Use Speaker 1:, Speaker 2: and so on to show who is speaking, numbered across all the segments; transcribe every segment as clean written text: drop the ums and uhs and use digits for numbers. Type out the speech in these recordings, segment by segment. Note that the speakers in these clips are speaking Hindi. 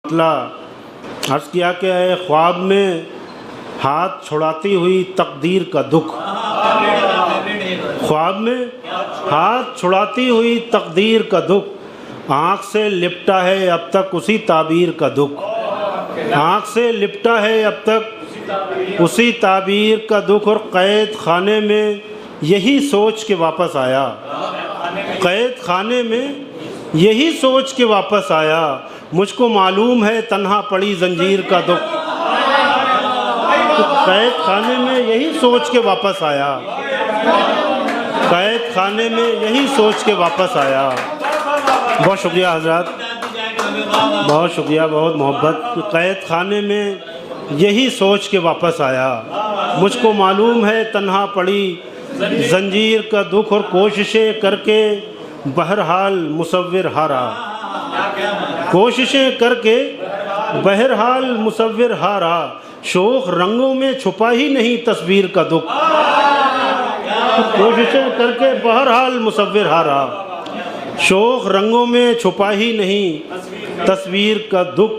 Speaker 1: अर्ज़ किया कि ख्वाब में हाथ छुड़ाती हुई तकदीर का दुख, ख्वाब में हाथ छुड़ाती हुई तकदीर का दुख, आँख से लिपटा है अब तक उसी ताबीर का दुख, आँख से लिपटा है अब तक उसी ताबीर का दुख। और क़ैद खाने में यही सोच के वापस आया, क़ैद खाने में यही सोच के वापस आया, मुझको मालूम है तन्हा पड़ी जंजीर का दुख। क़ैद खाने में यही सोच के वापस आया, क़ैद खाने में यही सोच के वापस आया। बहुत शुक्रिया हज़रत, बहुत शुक्रिया, बहुत मोहब्बत। क़ैद खाने में यही सोच के वापस आया, मुझको मालूम है तन्हा पड़ी जंजीर का दुख। और कोशिशें करके बहरहाल मुसव्विर हारा, कोशिशें करके बहरहाल मुसव्विर हारा, शोख रंगों में छुपा ही नहीं तस्वीर का दुख। कोशिशें करके बहरहाल मुसव्विर हारा, शोख रंगों में छुपा ही नहीं तस्वीर का दुख।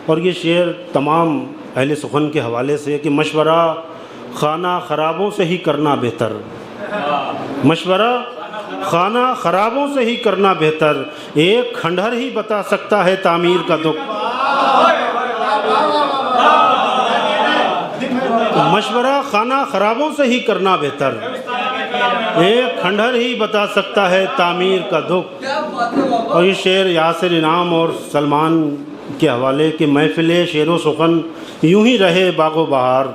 Speaker 1: और ये शेर तमाम अहले सुखन के हवाले से कि मशवरा खाना ख़राबों से ही करना बेहतर, मशवरा खाना ख़राबों से ही करना बेहतर, एक खंडहर ही बता सकता है तामीर का दुख। मशवरा खाना ख़राबों से ही करना बेहतर, एक खंडहर ही बता सकता है तामीर का दुख। और ये शेर यासिर इनाम और सलमान के हवाले कि महफ़िल शेरो सुखन यूं ही रहे बागो बहार,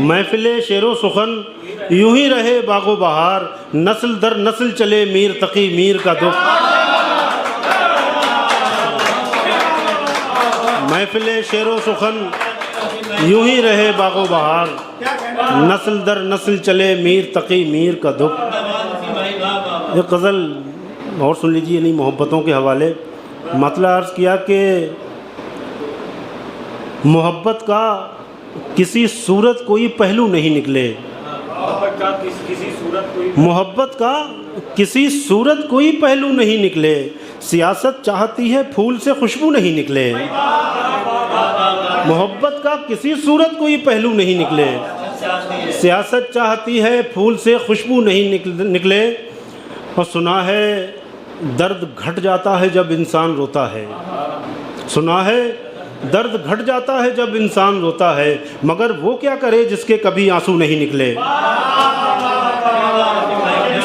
Speaker 1: महफ़िल शेरो सुखन यूं ही रहे बागो बहार, नस्ल दर नस्ल चले मीर तकी मीर का दुख। महफ़िल शेरो सुखन यूं ही रहे बागो बहार, नस्ल दर नस्ल चले मीर तकी मीर का दुख। एक गज़ल और सुन लीजिए नहीं मोहब्बतों के हवाले। मतलब अर्ज़ किया कि मोहब्बत का किसी सूरत कोई पहलू नहीं निकले, मोहब्बत का किसी सूरत कोई पहलू नहीं निकले, सियासत चाहती है फूल से खुशबू नहीं निकले। मोहब्बत का किसी सूरत कोई पहलू नहीं निकले, सियासत चाहती है फूल से खुशबू नहीं निकले। और सुना है दर्द घट जाता है जब इंसान रोता है, सुना है दर्द घट जाता है जब इंसान रोता है, मगर वो क्या करे जिसके कभी आंसू नहीं निकले।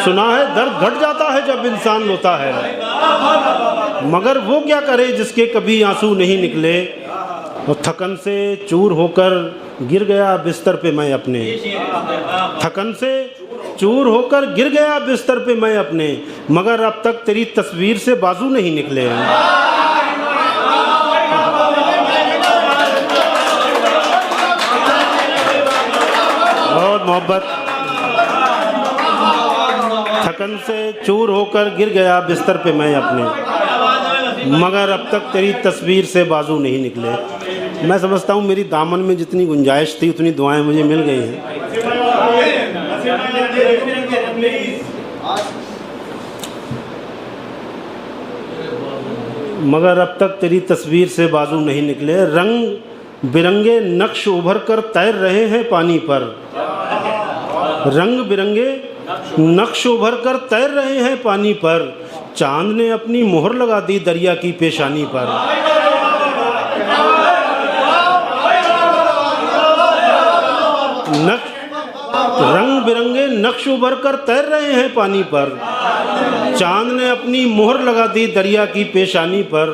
Speaker 1: सुना है दर्द घट जाता है जब इंसान रोता है, मगर वो क्या करे जिसके कभी आंसू नहीं निकले। और थकन से चूर होकर गिर गया बिस्तर पे मैं अपने, थकन से चूर होकर गिर गया बिस्तर पे मैं अपने, मगर अब तक तेरी तस्वीर से बाजू नहीं निकले। बहुत मोहब्बत। थकन से चूर होकर गिर गया बिस्तर पे मैं अपने, मगर अब तक तेरी तस्वीर से बाजू नहीं निकले। मैं समझता हूँ मेरी दामन में जितनी गुंजाइश थी उतनी दुआएं मुझे मिल गई हैं। मगर अब तक तेरी तस्वीर से बाजू नहीं निकले। रंग बिरंगे नक्श उभर कर तैर रहे हैं पानी पर, रंग बिरंगे नक्श उभर कर तैर रहे हैं पानी पर, चांद ने अपनी मोहर लगा दी दरिया की पेशानी पर। रंग बिरंगे नक्श उभर कर तैर रहे हैं पानी पर, चांद ने अपनी मोहर लगा दी दरिया की पेशानी पर।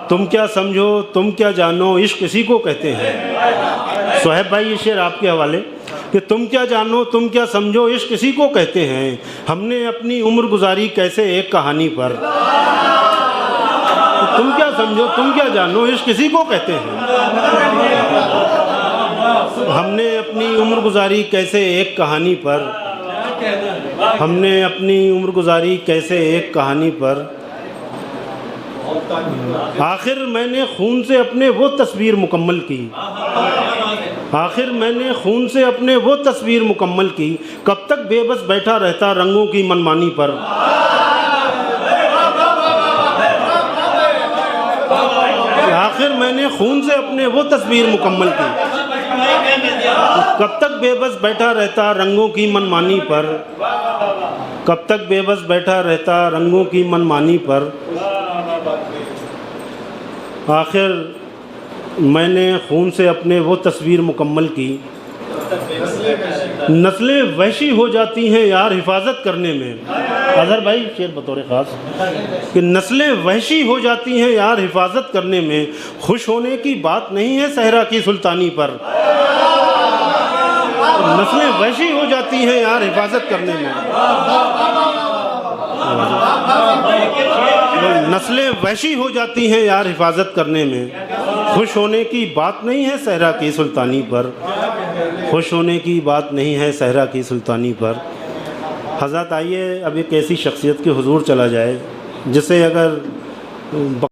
Speaker 1: तुम क्या समझो तुम क्या जानो इश्क इसी को कहते हैं। सोहेब भाई ये शेर आपके हवाले कि तुम क्या जानो तुम क्या समझो इश्क इसी को कहते हैं, हमने अपनी उम्र गुजारी कैसे एक कहानी पर। तुम क्या समझो तुम क्या जानो इश्क इसी को कहते हैं, हमने अपनी उम्र गुजारी कैसे एक कहानी पर, हमने अपनी उम्र गुजारी कैसे एक कहानी पर। आखिर मैंने खून से अपने वो तस्वीर मुकम्मल की, आखिर मैंने खून से अपने वो तस्वीर मुकम्मल की, कब तक बेबस बैठा रहता रंगों की मनमानी पर। आखिर मैंने खून से अपने वो तस्वीर मुकम्मल की। कब तक बेबस बैठा रहता रंगों की मनमानी पर, कब तक बेबस बैठा रहता रंगों की मनमानी पर। आखिर मैंने खून से अपने वो तस्वीर मुकम्मल की। नस्लें वहशी हो जाती हैं यार हिफाजत करने में। अजहर भाई शेर बतौर ख़ास कि नस्लें वहशी हो जाती हैं यार हिफाजत करने में, खुश होने की बात नहीं है सहरा की सुल्तानी पर। नस्लें वहशी हो जाती हैं यार हिफाजत करने में, नस्लें वहशी हो जाती हैं यार हिफाजत करने में, खुश होने की बात नहीं है सहरा की सुल्तानी पर, खुश होने की बात नहीं है सहरा की सुल्तानी पर। हज़रत आइए अब एक ऐसी शख्सियत के हुजूर चला जाए जिसे अगर